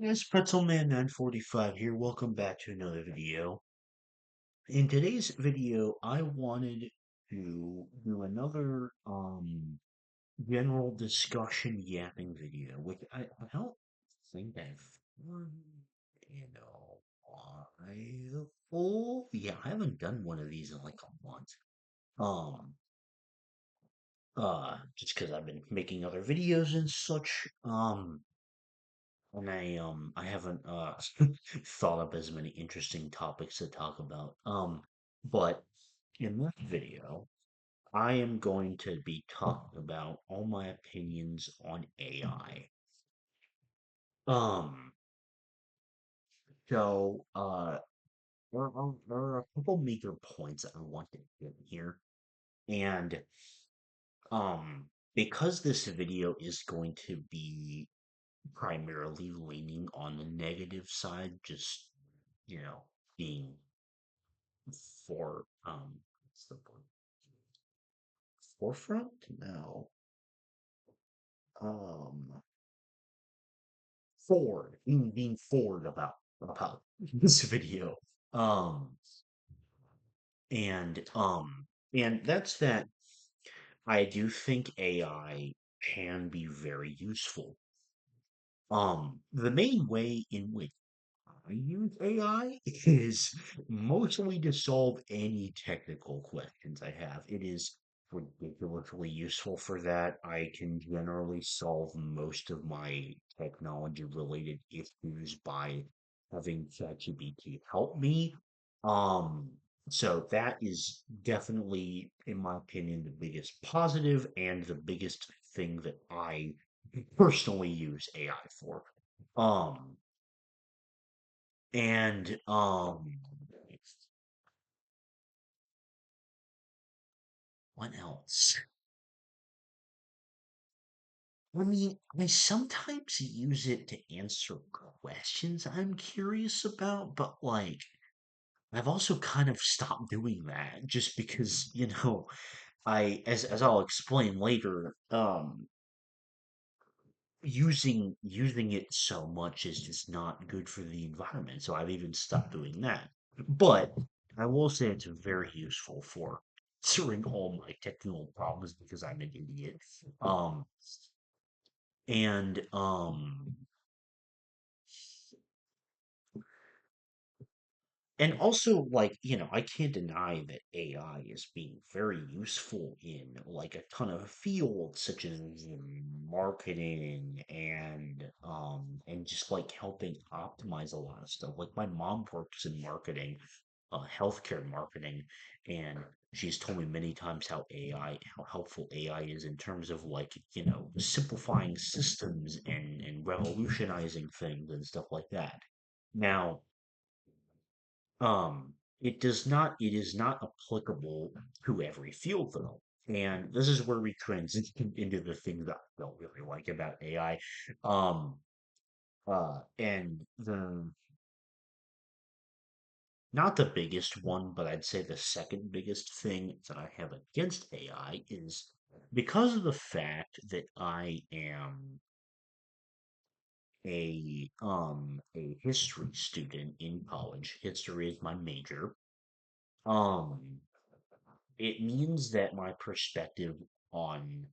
Hey guys, Pretzelman945 here. Welcome back to another video. In today's video, I wanted to do another general discussion yapping video, which I don't think I've done in a while. Yeah, I haven't done one of these in like a month. Um, just because I've been making other videos and such. And I haven't thought up as many interesting topics to talk about. But in this video, I am going to be talking about all my opinions on AI. Um, so there are a couple major points I want to hit here, and um, because this video is going to be primarily leaning on the negative side, just being for what's the word? Forefront? No. Um Forward. Being forward about this video. Um and um and that's that I do think AI can be very useful. The main way in which I use AI is mostly to solve any technical questions I have. It is ridiculously useful for that. I can generally solve most of my technology related issues by having ChatGPT help me. Um, so that is definitely, in my opinion, the biggest positive and the biggest thing that I personally use AI for. Um, and what else? I mean, I sometimes use it to answer questions I'm curious about, but like I've also kind of stopped doing that just because, as I'll explain later, using it so much is just not good for the environment. So I've even stopped doing that. But I will say it's very useful for answering all my technical problems because I'm an idiot. Um, and and also, like, I can't deny that AI is being very useful in like a ton of fields such as marketing and just like helping optimize a lot of stuff. Like my mom works in marketing, healthcare marketing, and she's told me many times how helpful AI is in terms of like, simplifying systems and revolutionizing things and stuff like that. Now, it is not applicable to every field though. And this is where we transition into the things that I don't really like about AI. Um, and the not the biggest one, but I'd say the second biggest thing that I have against AI is because of the fact that I am a history student in college. History is my major. Um, it means that my perspective on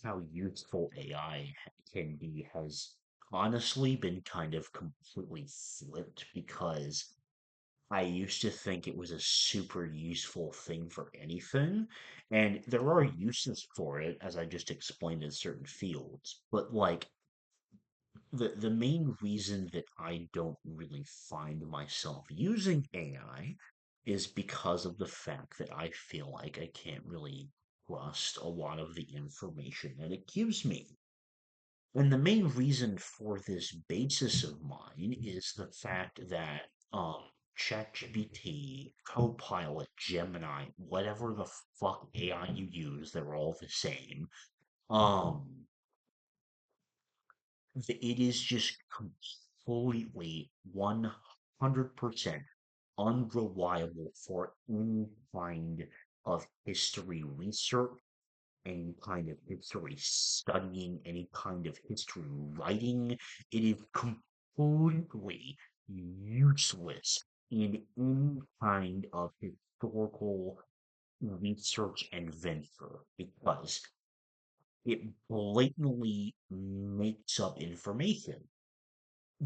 how useful AI can be has honestly been kind of completely flipped because I used to think it was a super useful thing for anything, and there are uses for it, as I just explained in certain fields, but like the main reason that I don't really find myself using AI is because of the fact that I feel like I can't really trust a lot of the information that it gives me. And the main reason for this basis of mine is the fact that ChatGPT, Copilot, Gemini, whatever the fuck AI you use, they're all the same. Um, it is just completely 100% unreliable for any kind of history research, any kind of history studying, any kind of history writing. It is completely useless in any kind of historical research and venture because it blatantly makes up information.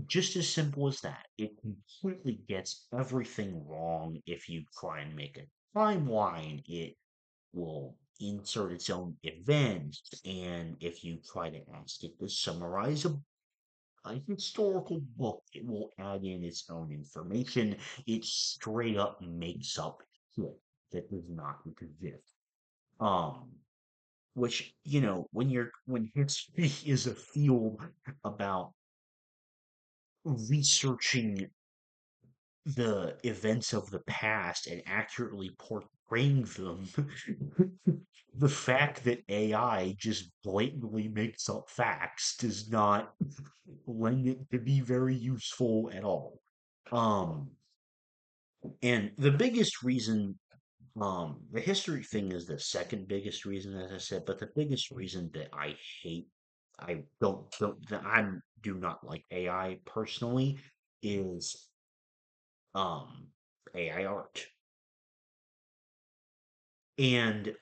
Just as simple as that. It completely gets everything wrong if you try and make a timeline. It will insert its own events, and if you try to ask it to summarize a historical book, it will add in its own information. It straight up makes up shit that does not exist. Um, which, when history is a field about researching the events of the past and accurately portraying them, the fact that AI just blatantly makes up facts does not lend it to be very useful at all. Um, and the biggest reason, the history thing is the second biggest reason, as I said, but the biggest reason that hate, that I do not like AI personally is AI art. And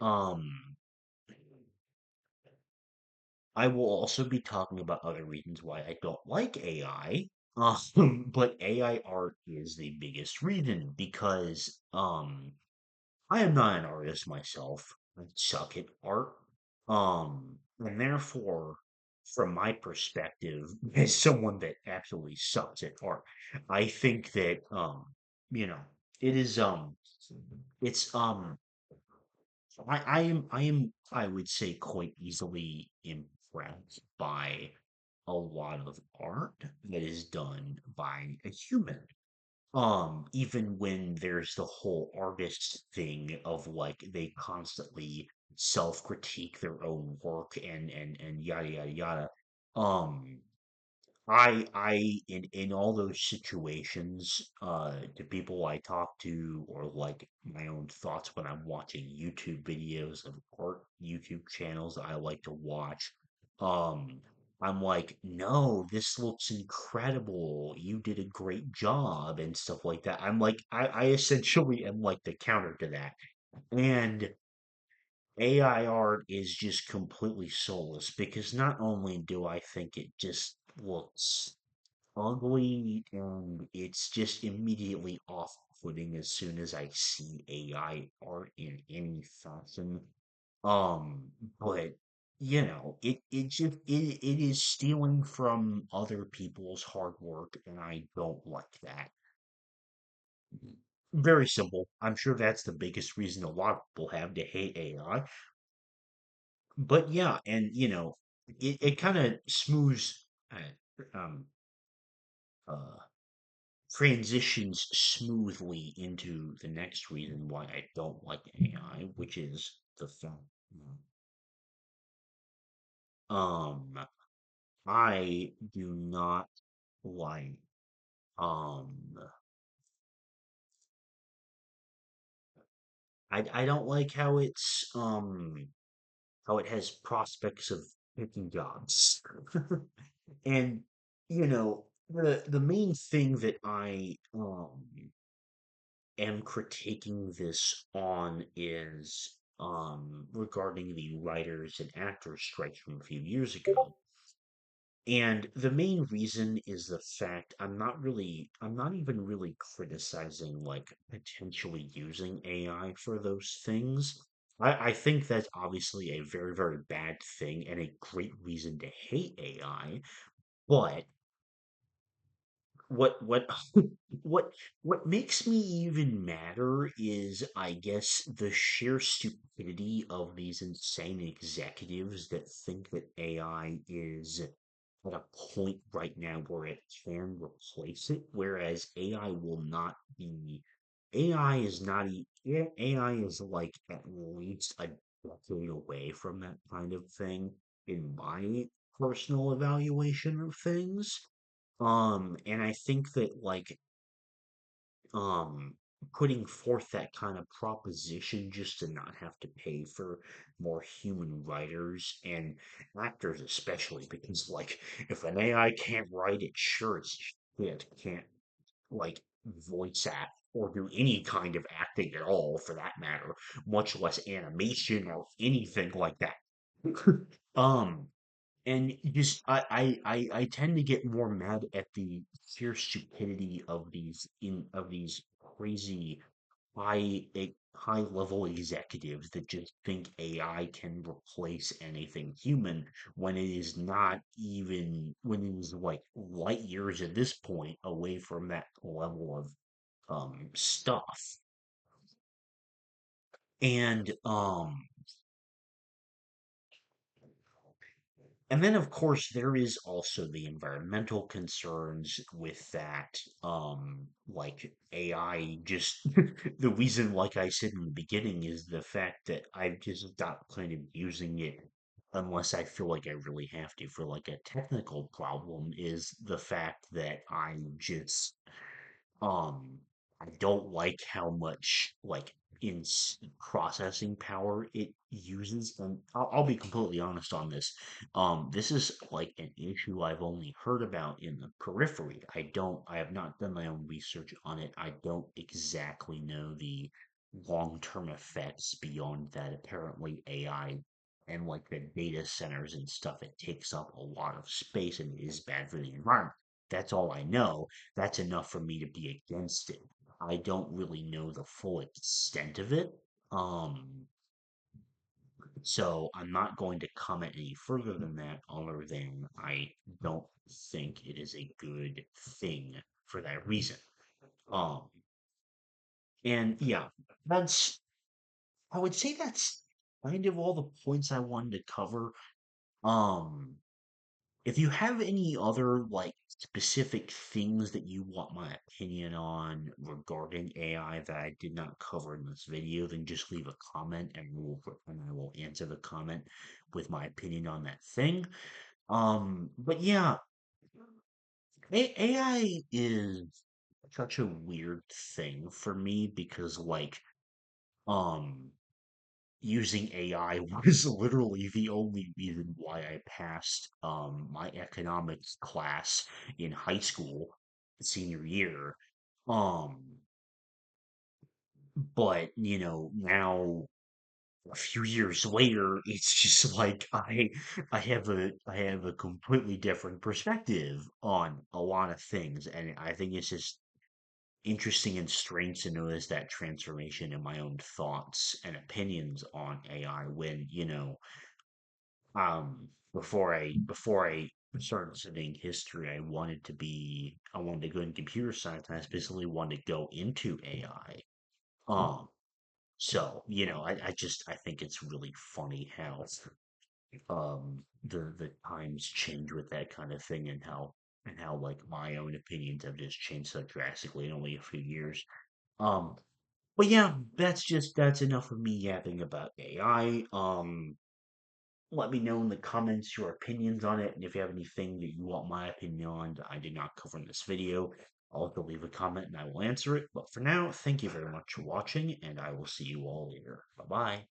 I will also be talking about other reasons why I don't like AI. But AI art is the biggest reason because I am not an artist myself. I suck at art. And therefore, from my perspective, as someone that absolutely sucks at art, I think that you know, it is it's I would say quite easily impressed by a lot of art that is done by a human. Even when there's the whole artist thing of like they constantly self-critique their own work and yada yada yada. Um, in all those situations, the people I talk to or like my own thoughts when I'm watching YouTube videos of art YouTube channels that I like to watch, um, I'm like, no, this looks incredible. You did a great job and stuff like that. I essentially am like the counter to that. And AI art is just completely soulless because not only do I think it just looks ugly and it's just immediately off-putting as soon as I see AI art in any fashion. Um, but it is stealing from other people's hard work, and I don't like that. Very simple. I'm sure that's the biggest reason a lot of people have to hate AI. But yeah, and it kind of smooths um uh transitions smoothly into the next reason why I don't like AI, which is the fact um I do not like um I don't like how it has prospects of picking jobs. And the main thing that I am critiquing this on is regarding the writers and actors strike from a few years ago. And the main reason is the fact I'm not even really criticizing like potentially using AI for those things. I think that's obviously a very, very bad thing and a great reason to hate AI. But what what what makes me even madder is I guess the sheer stupidity of these insane executives that think that AI is at a point right now where it can replace it, whereas AI will not be. AI is not. AI is like at least a decade away from that kind of thing, in my personal evaluation of things. And I think that um putting forth that kind of proposition just to not have to pay for more human writers and actors, especially because, like, if an AI can't write it, sure as shit can't, like, voice act or do any kind of acting at all for that matter, much less animation or anything like that. Um, and just I tend to get more mad at the sheer stupidity of these crazy high level executives that just think AI can replace anything human when it is not even when it is like light years at this point away from that level of stuff. And and then, of course, there is also the environmental concerns with that. Like AI, just the reason, like I said in the beginning, is the fact that I've just stopped kind of using it unless I feel like I really have to. For like a technical problem, is the fact that I just um, I don't like how much like processing power it uses, and I'll be completely honest on this. This is like an issue I've only heard about in the periphery. I have not done my own research on it. I don't exactly know the long-term effects beyond that. Apparently, AI and like the data centers and stuff, it takes up a lot of space and is bad for the environment. That's all I know. That's enough for me to be against it. I don't really know the full extent of it. Um, so I'm not going to comment any further than that, other than I don't think it is a good thing for that reason. Um, and yeah, that's, I would say that's kind of all the points I wanted to cover. Um, If you have any other like specific things that you want my opinion on regarding AI that I did not cover in this video, then just leave a comment and I will answer the comment with my opinion on that thing. But yeah, AI is such a weird thing for me because like um using AI was literally the only reason why I passed my economics class in high school senior year. Um, but now a few years later, it's just like I have a completely different perspective on a lot of things, and I think it's just interesting and strange to notice that transformation in my own thoughts and opinions on AI when, before I started studying history, I wanted to go in computer science, and I specifically wanted to go into AI. So, I think it's really funny how the times change with that kind of thing, and how like my own opinions have just changed so drastically in only a few years. Um, but yeah, that's enough of me yapping about AI. Let me know in the comments your opinions on it, and if you have anything that you want my opinion on that I did not cover in this video, also leave a comment and I will answer it. But for now, thank you very much for watching, and I will see you all later. Bye bye.